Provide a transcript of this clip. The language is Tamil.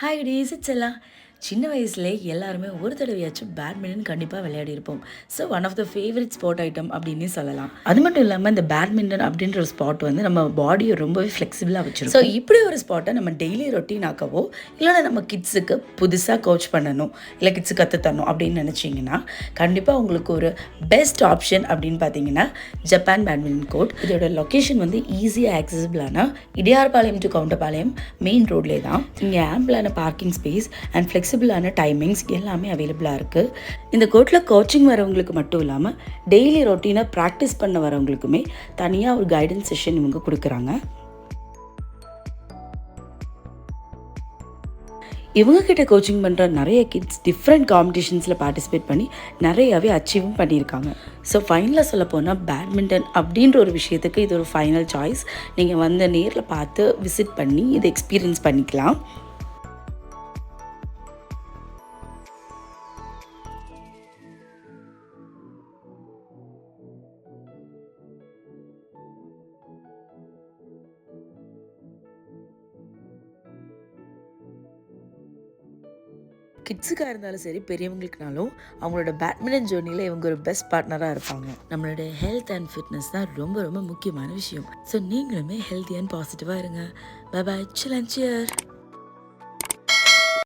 ஹாய் டேஸ் இட்ஸ் எல்லாம் சின்ன வயசுலே எல்லாருமே ஒரு தடவையாச்சும் பேட்மிண்டன் கண்டிப்பாக விளையாடி இருப்போம். So one of the favourite sport item அப்படின்னு சொல்லலாம். அது மட்டும் இல்லாமல் இந்த பேட்மிண்டன் அப்படின்ற ஒரு ஸ்பாட் வந்து நம்ம பாடியை ரொம்பவே ஃப்ளெக்சிபிளாக வச்சிருக்கோம். ஸோ இப்படி ஒரு ஸ்பாட்டை நம்ம டெய்லி ரொட்டீன் ஆக்கவோ இல்லைன்னா நம்ம கிட்ஸுக்கு புதுசாக கோச் பண்ணணும் இல்லை கிட்ஸுக்கு கற்றுத்தரணும் அப்படின்னு நினச்சிங்கன்னா கண்டிப்பாக உங்களுக்கு ஒரு பெஸ்ட் ஆப்ஷன் அப்படின்னு பார்த்தீங்கன்னா ஜப்பான் பேட்மிண்டன் கோர்ட். இதோட லொக்கேஷன் வந்து ஈஸியாக ஆக்சசிபிளான இடியார்பாளையம் டு கவுண்டபாளையம் மெயின் ரோட்லேயே தான். இங்கே ஆம்பிளான பார்க்கிங் ஸ்பேஸ் அண்ட் ஃப்ளெக்சிபிளான டைமிங்ஸ் எல்லாமே அவைலபிளாக இருக்குது. இந்த கோர்ட்டில் கோச்சிங் வரவங்களுக்கு மட்டும் இல்லாமல் டெய்லி ரொட்டீனாக ப்ராக்டிஸ் பண்ண வரவங்களுக்குமே தனியாக ஒரு கைடன்ஸ் செஷன் இவங்க கொடுக்குறாங்க. இவங்கக்கிட்ட கோச்சிங் பண்ணுற நிறைய கிட்ஸ் டிஃப்ரெண்ட் காம்படிஷன்ஸில் பார்ட்டிசிபேட் பண்ணி நிறையாவே அச்சீவும் பண்ணியிருக்காங்க. ஸோ ஃபைனலாக சொல்ல போனால் பேட்மிண்டன் அப்படின்ற ஒரு விஷயத்துக்கு இது ஒரு ஃபைனல் சாய்ஸ். நீங்கள் வந்து நேரில் பார்த்து விசிட் பண்ணி இதை எக்ஸ்பீரியன்ஸ் பண்ணிக்கலாம். கிட்ஸுக்காக இருந்தாலும் சரி பெரியவங்களுக்குனாலும் அவங்களோட பேட்மிண்டன் ஜேர்னியில் இவங்க ஒரு பெஸ்ட் பார்ட்னராக இருப்பாங்க. நம்மளுடைய ஹெல்த் அண்ட் ஃபிட்னஸ் தான் ரொம்ப ரொம்ப முக்கியமான விஷயம். ஸோ நீங்களுமே ஹெல்த்தி அண்ட் பாசிட்டிவாக இருங்க. Bye bye, chill and shear.